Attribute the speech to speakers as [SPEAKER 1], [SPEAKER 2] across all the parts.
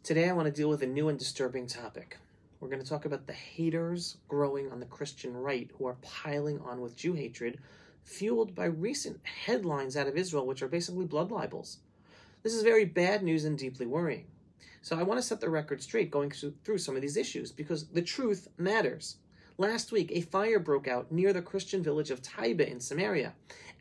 [SPEAKER 1] Today I want to deal with a new and disturbing topic. We're going to talk about the haters growing on the Christian right who are piling on with Jew hatred, fueled by recent headlines out of Israel, which are basically blood libels. This is very bad news and deeply worrying. So I want to set the record straight going through some of these issues, because the truth matters. Last week, a fire broke out near the Christian village of Taiba in Samaria,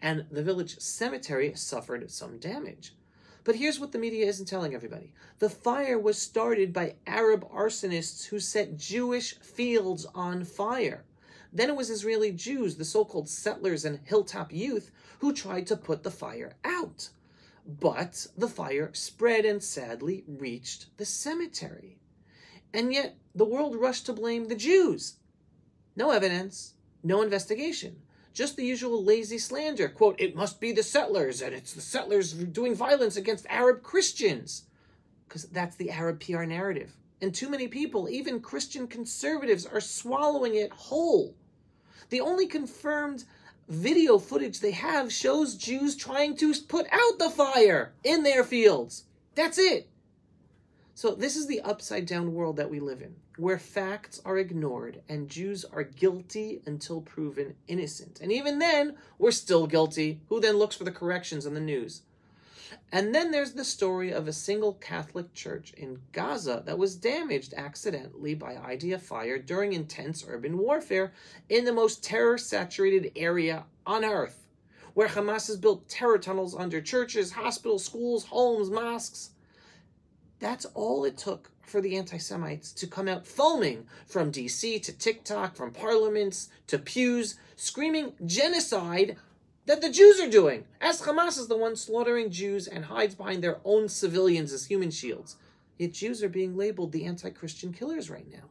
[SPEAKER 1] and the village cemetery suffered some damage. But here's what the media isn't telling everybody. The fire was started by Arab arsonists who set Jewish fields on fire. Then it was Israeli Jews, the so-called settlers and hilltop youth, who tried to put the fire out. But the fire spread and sadly reached the cemetery. And yet the world rushed to blame the Jews. No evidence, no investigation. Just the usual lazy slander. Quote, it must be the settlers, and it's the settlers doing violence against Arab Christians. Because that's the Arab PR narrative. And too many people, even Christian conservatives, are swallowing it whole. The only confirmed video footage they have shows Jews trying to put out the fire in their fields. That's it. So this is the upside-down world that we live in, where facts are ignored and Jews are guilty until proven innocent. And even then, we're still guilty. Who then looks for the corrections on the news? And then there's the story of a single Catholic church in Gaza that was damaged accidentally by IDF fire during intense urban warfare in the most terror-saturated area on earth, where Hamas has built terror tunnels under churches, hospitals, schools, homes, mosques. That's all it took for the anti-Semites to come out foaming from DC to TikTok, from parliaments to pews, screaming genocide that the Jews are doing, as Hamas is the one slaughtering Jews and hides behind their own civilians as human shields. Yet Jews are being labeled the anti-Christian killers right now.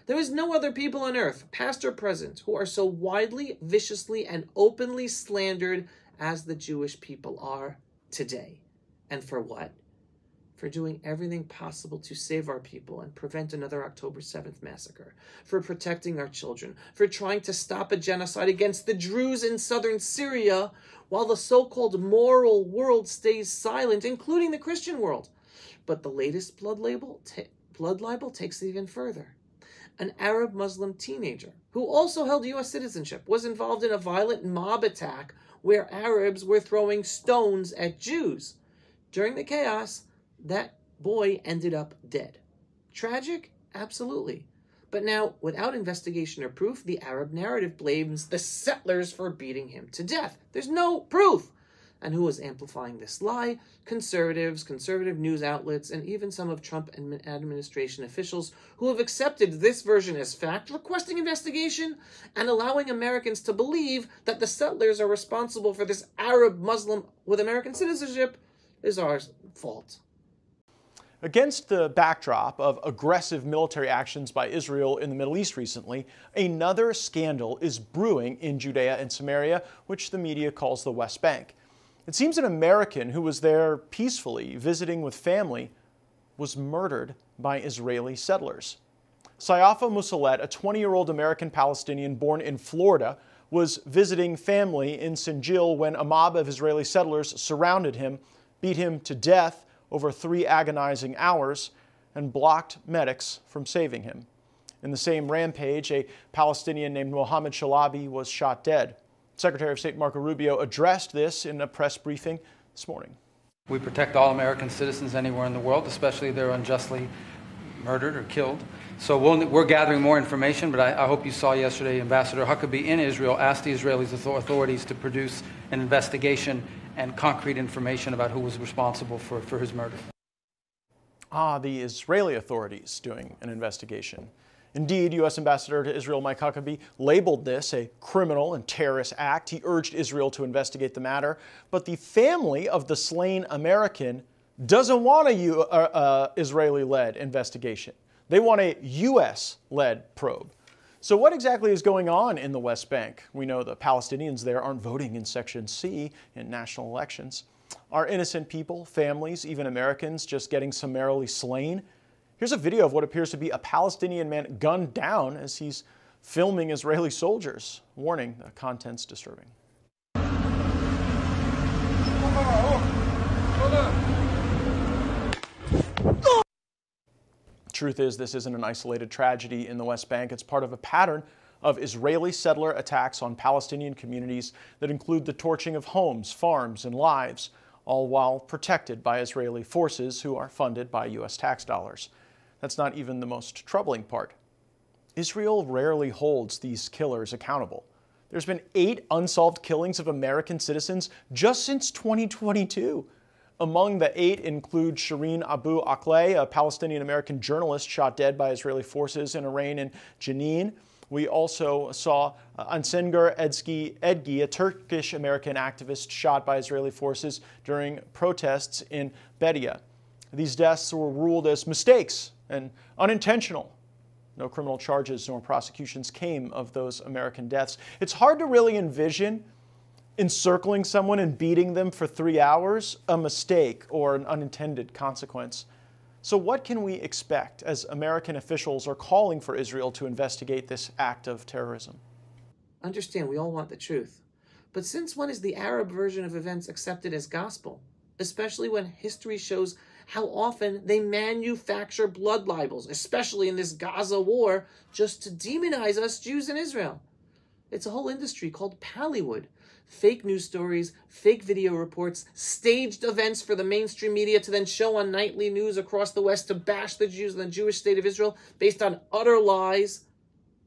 [SPEAKER 1] There is no other people on earth, past or present, who are so widely, viciously, and openly slandered as the Jewish people are today. And for what? For doing everything possible to save our people and prevent another October 7th massacre, for protecting our children, for trying to stop a genocide against the Druze in southern Syria, while the so-called moral world stays silent, including the Christian world. But the latest blood libel takes it even further. An Arab Muslim teenager, who also held U.S. citizenship, was involved in a violent mob attack where Arabs were throwing stones at Jews. During the chaos, that boy ended up dead. Tragic? Absolutely. But now, without investigation or proof, the Arab narrative blames the settlers for beating him to death. There's no proof. And who is amplifying this lie? Conservatives, conservative news outlets, and even some of Trump administration officials who have accepted this version as fact, requesting investigation, and allowing Americans to believe that the settlers are responsible for this Arab Muslim with American citizenship is our fault.
[SPEAKER 2] Against the backdrop of aggressive military actions by Israel in the Middle East recently, another scandal is brewing in Judea and Samaria, which the media calls the West Bank. It seems an American who was there peacefully visiting with family was murdered by Israeli settlers. Sayafa Musalet, a 20-year-old American Palestinian born in Florida, was visiting family in Sinjil when a mob of Israeli settlers surrounded him, beat him to death over 3 agonizing hours, and blocked medics from saving him. In the same rampage, a Palestinian named Mohammed Shalabi was shot dead. Secretary of State Marco Rubio addressed this in a press briefing this morning.
[SPEAKER 3] We protect all American citizens anywhere in the world, especially if they're unjustly murdered or killed. So we're gathering more information, but I hope you saw yesterday Ambassador Huckabee in Israel asked the Israeli authorities to produce an investigation and concrete information about who was responsible for his murder.
[SPEAKER 2] The Israeli authorities doing an investigation. Indeed, U.S. Ambassador to Israel Mike Huckabee labeled this a criminal and terrorist act. He urged Israel to investigate the matter, but the family of the slain American doesn't want a Israeli-led investigation. They want a U.S.-led probe. So what exactly is going on in the West Bank? We know the Palestinians there aren't voting in Section C in national elections. Are innocent people, families, even Americans just getting summarily slain? Here's a video of what appears to be a Palestinian man gunned down as he's filming Israeli soldiers. Warning, the content's disturbing. truth is, this isn't an isolated tragedy in the West Bank. It's part of a pattern of Israeli settler attacks on Palestinian communities that include the torching of homes, farms, and lives, all while protected by Israeli forces who are funded by U.S. tax dollars. That's not even the most troubling part. Israel rarely holds these killers accountable. There's been 8 unsolved killings of American citizens just since 2022. Among the 8 include Shireen Abu Akleh, a Palestinian-American journalist shot dead by Israeli forces in a rain in Jenin. We also saw Ansengur Edgi, a Turkish-American activist shot by Israeli forces during protests in Bedia. These deaths were ruled as mistakes and unintentional. No criminal charges nor prosecutions came of those American deaths. It's hard to really envision encircling someone and beating them for 3 hours a mistake or an unintended consequence. So what can we expect as American officials are calling for Israel to investigate this act of terrorism?
[SPEAKER 1] Understand, we all want the truth. But since when is the Arab version of events accepted as gospel? Especially when history shows how often they manufacture blood libels, especially in this Gaza war, just to demonize us Jews in Israel. It's a whole industry called Pallywood. Fake news stories, fake video reports, staged events for the mainstream media to then show on nightly news across the West to bash the Jews and the Jewish state of Israel based on utter lies.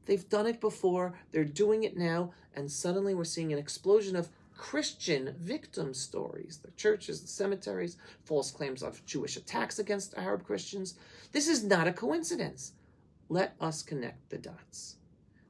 [SPEAKER 1] They've done it before, they're doing it now, and suddenly we're seeing an explosion of Christian victim stories. The churches, the cemeteries, false claims of Jewish attacks against Arab Christians. This is not a coincidence. Let us connect the dots.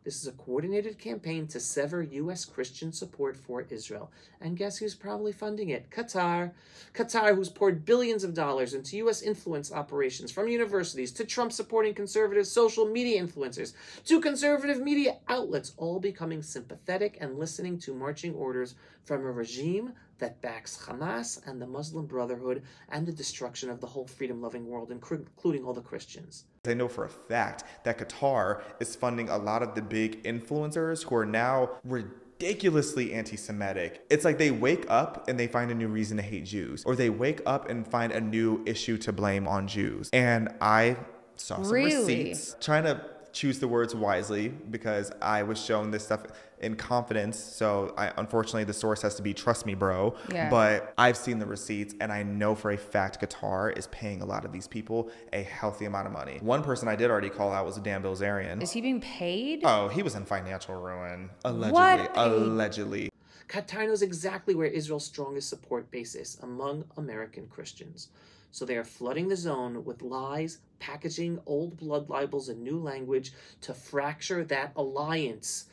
[SPEAKER 1] This is a coordinated campaign to sever U.S. Christian support for Israel. And guess who's probably funding it? Qatar. Qatar, who's poured billions of dollars into U.S. influence operations, from universities to Trump-supporting conservative social media influencers to conservative media outlets, all becoming sympathetic and listening to marching orders from a regime that backs Hamas and the Muslim Brotherhood and the destruction of the whole freedom-loving world, including all the Christians.
[SPEAKER 4] I know for a fact that Qatar is funding a lot of the big influencers who are now ridiculously anti-Semitic. It's like they wake up and they find a new reason to hate Jews, or they wake up and find a new issue to blame on Jews. And I saw some receipts, trying to choose the words wisely because I was shown this stuff in confidence. So unfortunately, the source has to be, trust me, bro. Yeah. But I've seen the receipts and I know for a fact Qatar is paying a lot of these people a healthy amount of money. One person I did already call out was Dan Bilzerian.
[SPEAKER 5] Is he being paid?
[SPEAKER 4] Oh, he was in financial ruin. Allegedly.
[SPEAKER 5] What?
[SPEAKER 4] Allegedly.
[SPEAKER 1] Qatar knows exactly where Israel's strongest support base is, among American Christians. So they are flooding the zone with lies, packaging old blood libels in new language to fracture that alliance.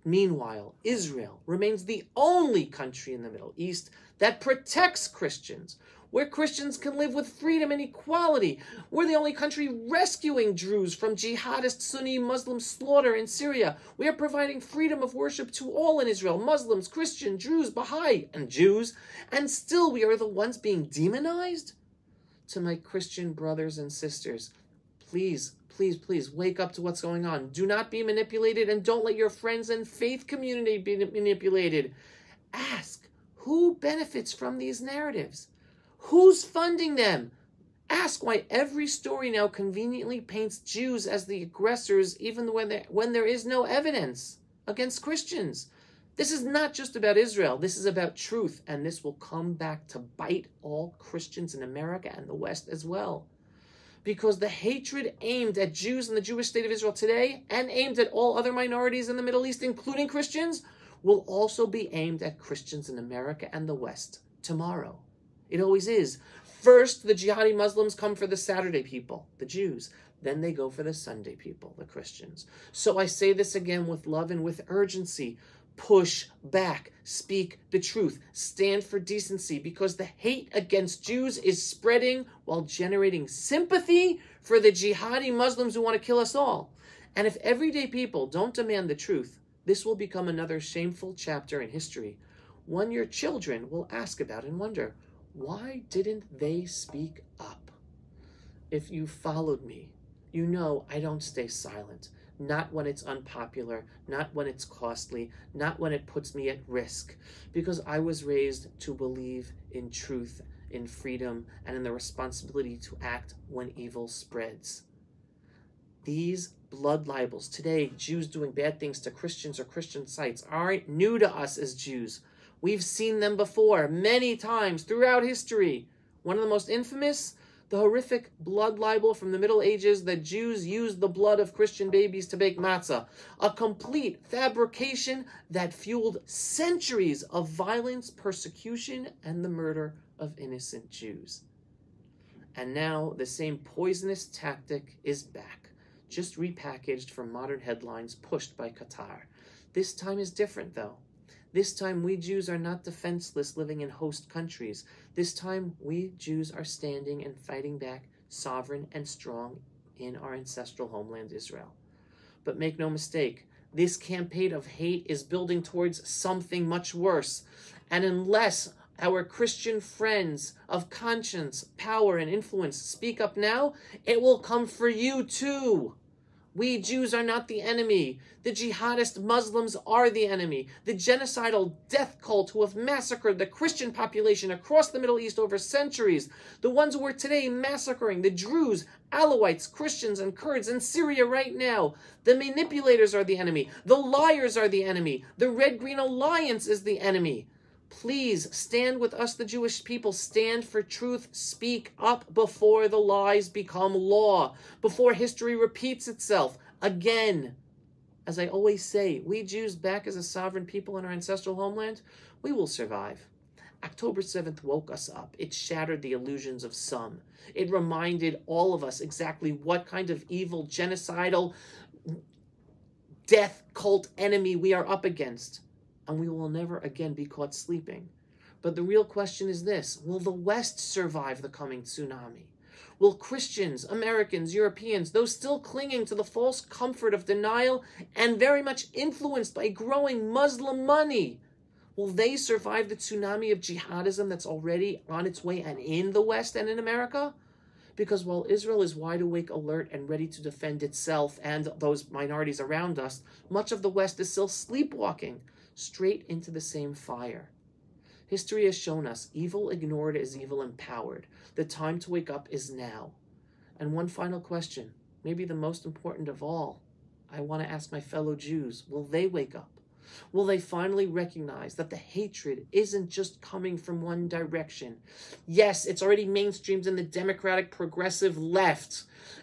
[SPEAKER 1] Meanwhile, Israel remains the only country in the Middle East that protects Christians, where Christians can live with freedom and equality. We're the only country rescuing Druze from jihadist Sunni Muslim slaughter in Syria. We are providing freedom of worship to all in Israel, Muslims, Christian, Druze, Baha'i, and Jews, and still we are the ones being demonized? To my Christian brothers and sisters, please, please, please wake up to what's going on. Do not be manipulated, and don't let your friends and faith community be manipulated. Ask, who benefits from these narratives? Who's funding them? Ask why every story now conveniently paints Jews as the aggressors, even when there is no evidence against Christians. This is not just about Israel. This is about truth, and this will come back to bite all Christians in America and the West as well. Because the hatred aimed at Jews in the Jewish state of Israel today and aimed at all other minorities in the Middle East, including Christians, will also be aimed at Christians in America and the West tomorrow. It always is. First, the jihadi Muslims come for the Saturday people, the Jews. Then they go for the Sunday people, the Christians. So I say this again with love and with urgency. Push back, speak the truth, stand for decency, because the hate against Jews is spreading while generating sympathy for the jihadi Muslims who want to kill us all. And if everyday people don't demand the truth, this will become another shameful chapter in history, one your children will ask about and wonder, why didn't they speak up? If you followed me, you know I don't stay silent. Not when it's unpopular, not when it's costly, not when it puts me at risk, because I was raised to believe in truth, in freedom, and in the responsibility to act when evil spreads. These blood libels today, Jews doing bad things to Christians or Christian sites, aren't new to us as Jews. We've seen them before many times throughout history. One of the most infamous, the horrific blood libel from the Middle Ages that Jews used the blood of Christian babies to bake matzah. A complete fabrication that fueled centuries of violence, persecution, and the murder of innocent Jews. And now the same poisonous tactic is back, just repackaged for modern headlines pushed by Qatar. This time is different, though. This time we Jews are not defenseless living in host countries. This time we Jews are standing and fighting back, sovereign and strong in our ancestral homeland Israel. But make no mistake, this campaign of hate is building towards something much worse. And unless our Christian friends of conscience, power, and influence speak up now, it will come for you too. We Jews are not the enemy. The jihadist Muslims are the enemy. The genocidal death cult who have massacred the Christian population across the Middle East over centuries. The ones who are today massacring the Druze, Alawites, Christians, and Kurds in Syria right now. The manipulators are the enemy. The liars are the enemy. The Red-Green Alliance is the enemy. Please stand with us, the Jewish people. Stand for truth. Speak up before the lies become law, before history repeats itself again. As I always say, we Jews back as a sovereign people in our ancestral homeland, we will survive. October 7th woke us up. It shattered the illusions of some. It reminded all of us exactly what kind of evil, genocidal, death cult enemy we are up against. And we will never again be caught sleeping. But the real question is this: will the West survive the coming tsunami? Will Christians, Americans, Europeans, those still clinging to the false comfort of denial and very much influenced by growing Muslim money, will they survive the tsunami of jihadism that's already on its way and in the West and in America? Because while Israel is wide awake, alert, and ready to defend itself and those minorities around us, much of the West is still sleepwalking straight into the same fire. History has shown us evil ignored is evil empowered. The time to wake up is now. And one final question, maybe the most important of all, I want to ask my fellow Jews, will they wake up? Will they finally recognize that the hatred isn't just coming from one direction? Yes, it's already mainstreamed in the Democratic progressive left.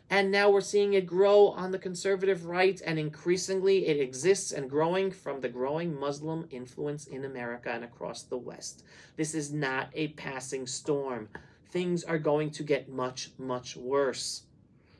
[SPEAKER 1] And now we're seeing it grow on the conservative right, and increasingly it exists and growing from the growing Muslim influence in America and across the West. This is not a passing storm. Things are going to get much, much worse.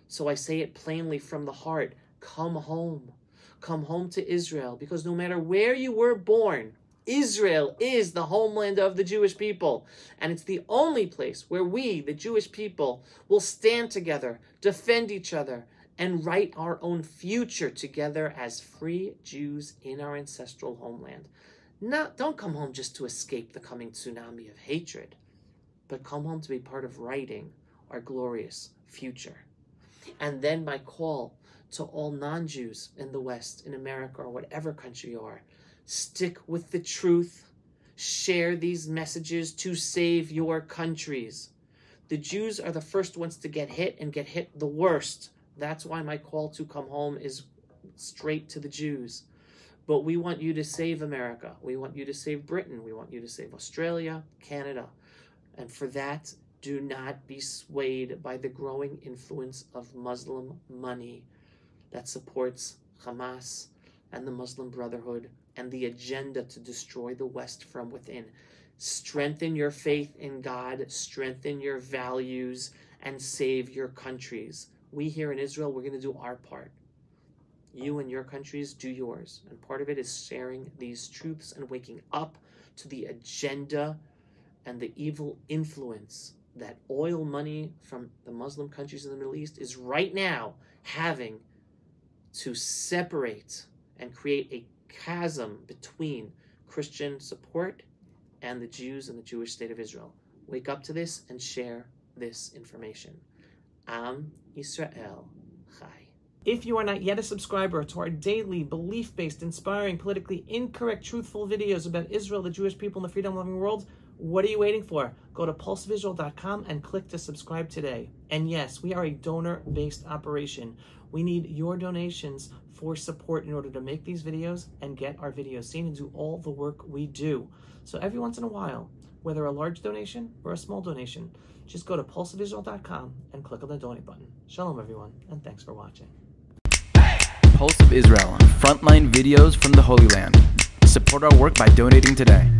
[SPEAKER 1] So I say it plainly from the heart, come home. Come home to Israel, because no matter where you were born, Israel is the homeland of the Jewish people. And it's the only place where we, the Jewish people, will stand together, defend each other, and write our own future together as free Jews in our ancestral homeland. Don't come home just to escape the coming tsunami of hatred, but come home to be part of writing our glorious future. And then my call to all non-Jews in the West, in America, or whatever country you are, stick with the truth. Share these messages to save your countries. The Jews are the first ones to get hit, and get hit the worst. That's why my call to come home is straight to the Jews. But we want you to save America. We want you to save Britain. We want you to save Australia, Canada. And for that, do not be swayed by the growing influence of Muslim money that supports Hamas and the Muslim Brotherhood and the agenda to destroy the West from within. Strengthen your faith in God, strengthen your values, and save your countries. We here in Israel, we're going to do our part. You and your countries do yours. And part of it is sharing these truths and waking up to the agenda and the evil influence that oil money from the Muslim countries in the Middle East is right now having to separate and create a chasm between Christian support and the Jews and the Jewish state of Israel. Wake up to this and share this information. Am Yisrael Chai. If you are not yet a subscriber to our daily, belief-based, inspiring, politically incorrect, truthful videos about Israel, the Jewish people, and the freedom-loving world, What are you waiting for? Go to pulsevisual.com and click to subscribe today. And yes, we are a donor-based operation. We need your donations for support in order to make these videos and get our videos seen and do all the work we do. So every once in a while, whether a large donation or a small donation, just go to pulsevisual.com and click on the donate button. Shalom, everyone, and thanks for watching.
[SPEAKER 5] Pulse of Israel, frontline videos from the Holy Land. Support our work by donating today.